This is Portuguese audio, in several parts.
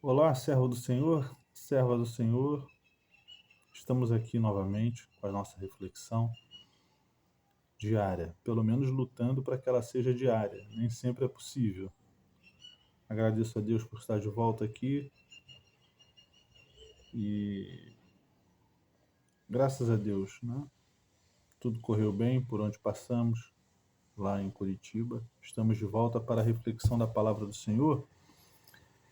Olá, servo do Senhor, serva do Senhor. Estamos aqui novamente com a nossa reflexão diária, pelo menos lutando para que ela seja diária. Nem sempre é possível. Agradeço a Deus por estar de volta aqui e graças a Deus, né? Tudo correu bem por onde passamos lá em Curitiba. Estamos de volta para a reflexão da palavra do Senhor.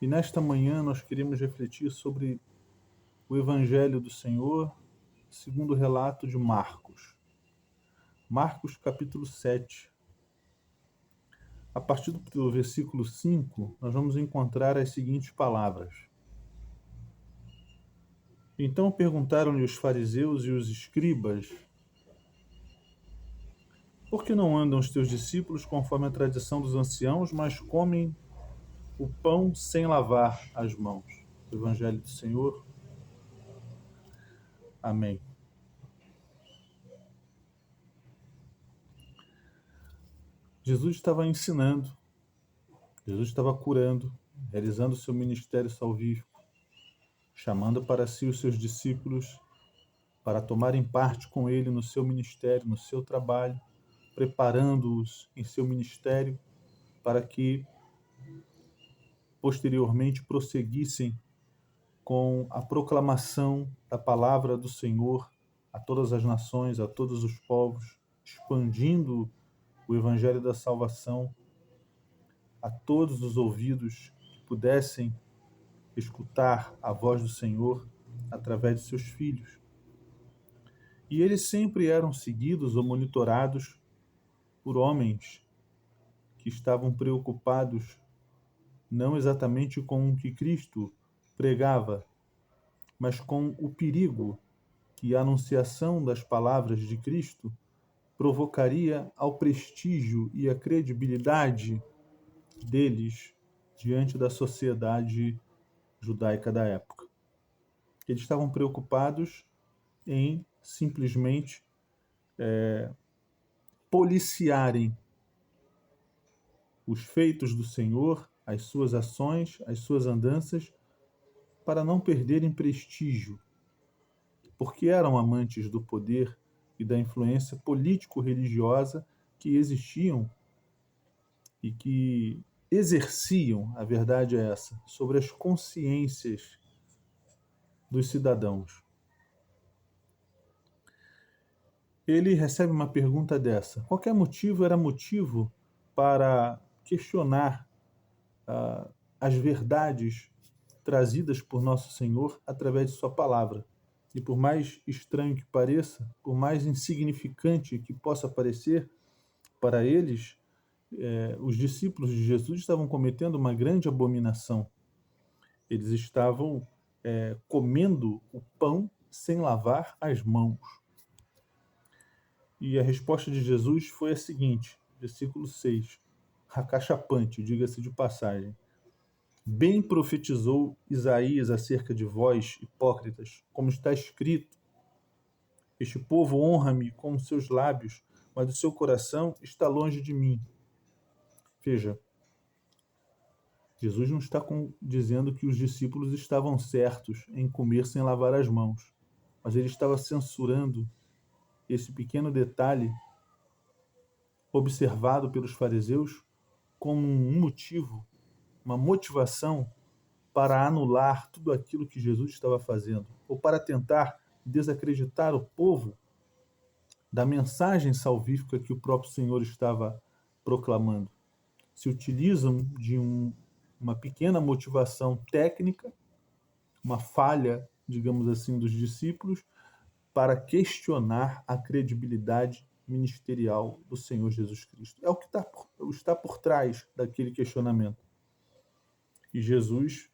E nesta manhã nós queremos refletir sobre o Evangelho do Senhor segundo o relato de Marcos. Marcos capítulo 7. A partir do versículo 5, nós vamos encontrar as seguintes palavras. Então perguntaram-lhe os fariseus e os escribas: por que não andam os teus discípulos conforme a tradição dos anciãos, mas comem o pão sem lavar as mãos? Evangelho do Senhor. Amém. Jesus estava ensinando, Jesus estava curando, realizando o seu ministério salvífico, chamando para si os seus discípulos para tomarem parte com ele no seu ministério, no seu trabalho, preparando-os em seu ministério para que posteriormente prosseguissem com a proclamação da palavra do Senhor a todas as nações, a todos os povos, expandindo o evangelho da salvação a todos os ouvidos que pudessem escutar a voz do Senhor através de seus filhos. E eles sempre eram seguidos ou monitorados por homens que estavam preocupados não exatamente com o que Cristo pregava, mas com o perigo que a anunciação das palavras de Cristo provocaria ao prestígio e à credibilidade deles diante da sociedade judaica da época. Eles estavam preocupados em simplesmente policiarem os feitos do Senhor, as suas ações, as suas andanças, para não perderem prestígio, porque eram amantes do poder e da influência político-religiosa que existiam e que exerciam, a verdade é essa, sobre as consciências dos cidadãos. Ele recebe uma pergunta dessa. Qualquer motivo era motivo para questionar as verdades trazidas por nosso Senhor através de sua palavra. E por mais estranho que pareça, por mais insignificante que possa parecer para eles, os discípulos de Jesus estavam cometendo uma grande abominação. Eles estavam comendo o pão sem lavar as mãos. E a resposta de Jesus foi a seguinte, versículo 6, acachapante, diga-se de passagem. Bem profetizou Isaías acerca de vós, hipócritas, como está escrito: este povo honra-me com seus lábios, mas o seu coração está longe de mim. Veja, Jesus não está dizendo que os discípulos estavam certos em comer sem lavar as mãos, mas ele estava censurando esse pequeno detalhe observado pelos fariseus como um motivo, uma motivação para anular tudo aquilo que Jesus estava fazendo, ou para tentar desacreditar o povo da mensagem salvífica que o próprio Senhor estava proclamando. Se utilizam de uma pequena motivação técnica, uma falha, digamos assim, dos discípulos, para questionar a credibilidade ministerial do Senhor Jesus Cristo. É o que está por trás daquele questionamento. E Jesus,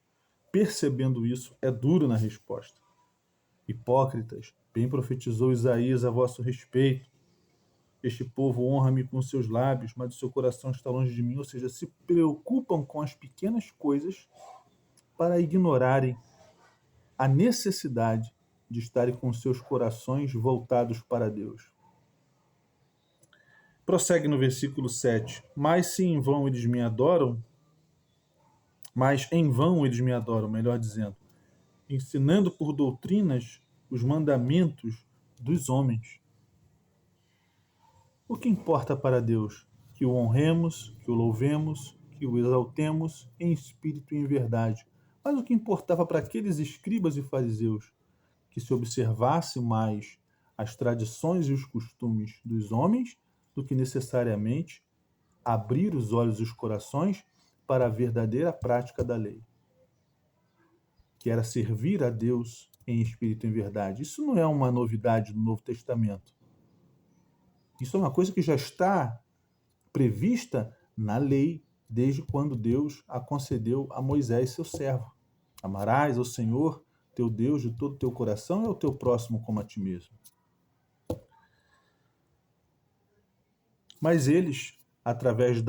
percebendo isso, é duro na resposta. Hipócritas, bem profetizou Isaías a vosso respeito. Este povo honra-me com seus lábios, mas o seu coração está longe de mim. Ou seja, se preocupam com as pequenas coisas para ignorarem a necessidade de estarem com seus corações voltados para Deus. Prossegue no versículo 7. Mas se em vão eles me adoram, Mas em vão eles me adoram, melhor dizendo, ensinando por doutrinas os mandamentos dos homens. O que importa para Deus? Que o honremos, que o louvemos, que o exaltemos em espírito e em verdade. Mas o que importava para aqueles escribas e fariseus? Que se observasse mais as tradições e os costumes dos homens do que necessariamente abrir os olhos e os corações para a verdadeira prática da lei, que era servir a Deus em espírito e em verdade. Isso não é uma novidade no Novo Testamento. Isso é uma coisa que já está prevista na lei, desde quando Deus a concedeu a Moisés, seu servo. Amarás ao Senhor, teu Deus, de todo o teu coração e ao teu próximo como a ti mesmo. Mas eles, através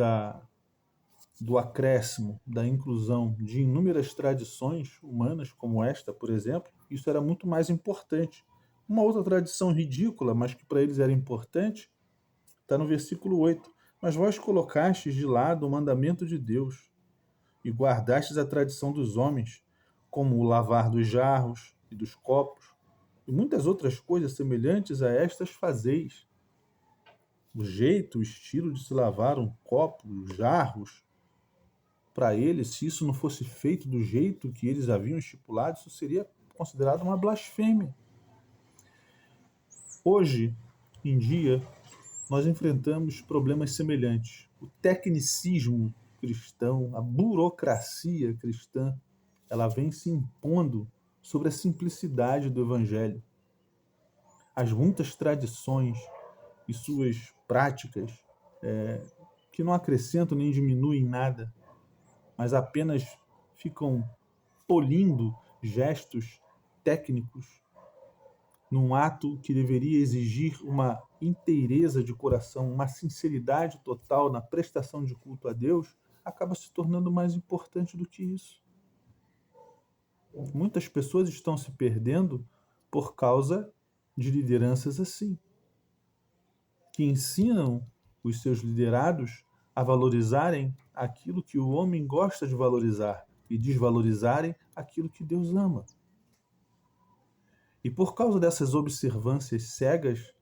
do acréscimo, da inclusão de inúmeras tradições humanas, como esta, por exemplo, isso era muito mais importante. Uma outra tradição ridícula, mas que para eles era importante, está no versículo 8. Mas vós colocastes de lado o mandamento de Deus e guardastes a tradição dos homens, como o lavar dos jarros e dos copos, e muitas outras coisas semelhantes a estas fazeis. O jeito, o estilo de se lavar um copo, os jarros, para eles, se isso não fosse feito do jeito que eles haviam estipulado, isso seria considerado uma blasfêmia. Hoje em dia, nós enfrentamos problemas semelhantes. O tecnicismo cristão, a burocracia cristã, ela vem se impondo sobre a simplicidade do Evangelho. As muitas tradições e suas práticas que não acrescentam nem diminuem nada, mas apenas ficam polindo gestos técnicos num ato que deveria exigir uma inteireza de coração, uma sinceridade total na prestação de culto a Deus, acaba se tornando mais importante do que isso. Muitas pessoas estão se perdendo por causa de lideranças assim, que ensinam os seus liderados a valorizarem aquilo que o homem gosta de valorizar e desvalorizarem aquilo que Deus ama. E por causa dessas observâncias cegas,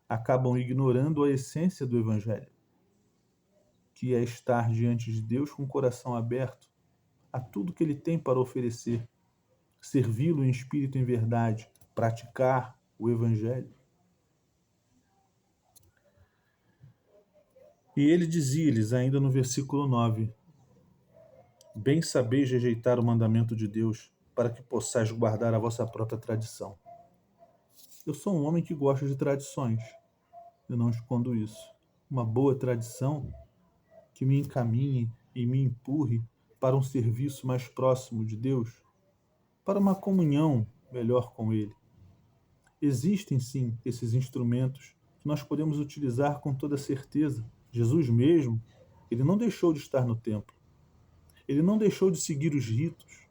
acabam ignorando a essência do Evangelho, que é estar diante de Deus com o coração aberto a tudo que Ele tem para oferecer, servi-lo em espírito e em verdade, praticar o Evangelho. E ele dizia-lhes, ainda no versículo 9, bem sabeis rejeitar o mandamento de Deus, para que possais guardar a vossa própria tradição. Eu sou um homem que gosta de tradições, eu não escondo isso. Uma boa tradição que me encaminhe e me empurre para um serviço mais próximo de Deus, para uma comunhão melhor com Ele. Existem sim esses instrumentos que nós podemos utilizar com toda certeza. Jesus mesmo, ele não deixou de estar no templo. Ele não deixou de seguir os ritos.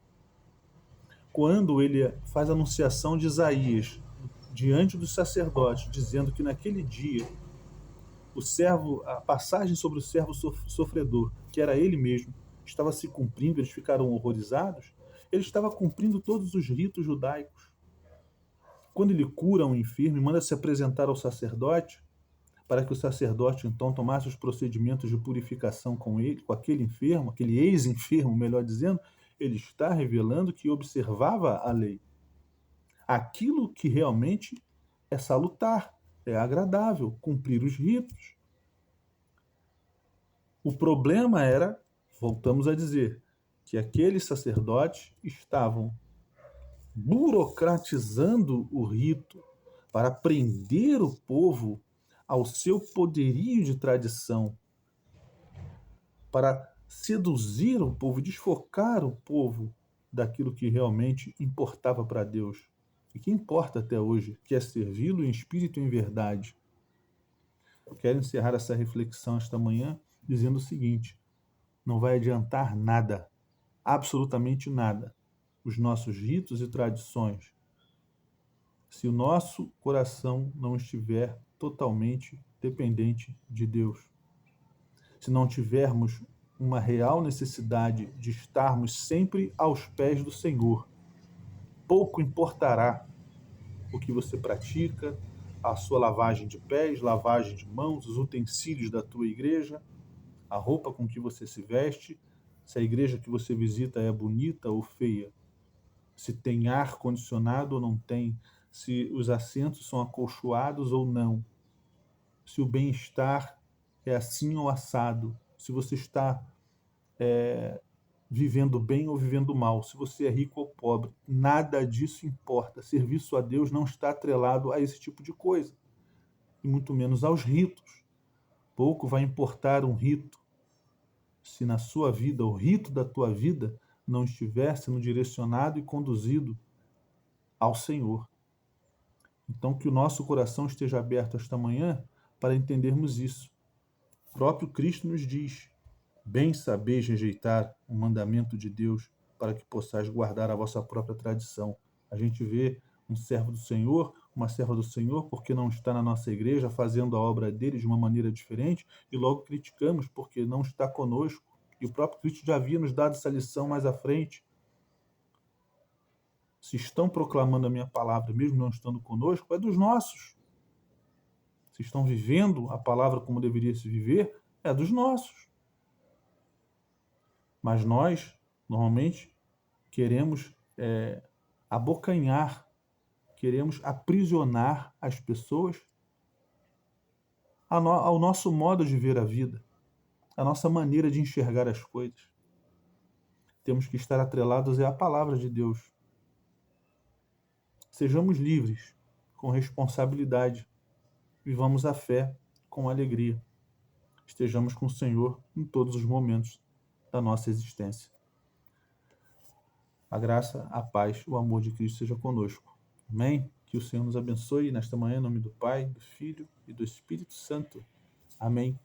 Quando ele faz a anunciação de Isaías diante dos sacerdotes, dizendo que naquele dia a passagem sobre o servo sofredor, que era ele mesmo, estava se cumprindo, eles ficaram horrorizados, ele estava cumprindo todos os ritos judaicos. Quando ele cura um enfermo e manda se apresentar ao sacerdote, para que o sacerdote então tomasse os procedimentos de purificação com ele, com aquele enfermo, aquele ex-enfermo, melhor dizendo, ele está revelando que observava a lei. Aquilo que realmente é salutar, é agradável, cumprir os ritos. O problema era, voltamos a dizer, que aqueles sacerdotes estavam burocratizando o rito para prender o povo ao seu poderio de tradição, para seduzir o povo, desfocar o povo daquilo que realmente importava para Deus e que importa até hoje, que é servi-lo em espírito e em verdade. Eu quero encerrar essa reflexão esta manhã dizendo o seguinte: não vai adiantar nada, absolutamente nada, os nossos ritos e tradições, se o nosso coração não estiver totalmente dependente de Deus. Se não tivermos uma real necessidade de estarmos sempre aos pés do Senhor. Pouco importará o que você pratica, a sua lavagem de pés, lavagem de mãos, os utensílios da tua igreja, a roupa com que você se veste, se a igreja que você visita é bonita ou feia, se tem ar condicionado ou não tem, se os assentos são acolchoados ou não, se o bem-estar é assim ou assado, se você está vivendo bem ou vivendo mal, se você é rico ou pobre, nada disso importa. Serviço a Deus não está atrelado a esse tipo de coisa, e muito menos aos ritos. Pouco vai importar um rito se na sua vida, o rito da tua vida, não estiver sendo direcionado e conduzido ao Senhor. Então, que o nosso coração esteja aberto esta manhã para entendermos isso. O próprio Cristo nos diz: bem sabeis rejeitar o mandamento de Deus para que possais guardar a vossa própria tradição. A gente vê um servo do Senhor, uma serva do Senhor, porque não está na nossa igreja fazendo a obra dele de uma maneira diferente, e logo criticamos porque não está conosco. E o próprio Cristo já havia nos dado essa lição mais à frente. Se estão proclamando a minha palavra, mesmo não estando conosco, é dos nossos. Se estão vivendo a palavra como deveria se viver, é dos nossos. Mas nós, normalmente, queremos abocanhar, queremos aprisionar as pessoas ao nosso modo de ver a vida, à nossa maneira de enxergar as coisas. Temos que estar atrelados à palavra de Deus. Sejamos livres, com responsabilidade. Vivamos a fé com alegria. Estejamos com o Senhor em todos os momentos da nossa existência. A graça, a paz, o amor de Cristo seja conosco. Amém? Que o Senhor nos abençoe nesta manhã, em nome do Pai, do Filho e do Espírito Santo. Amém.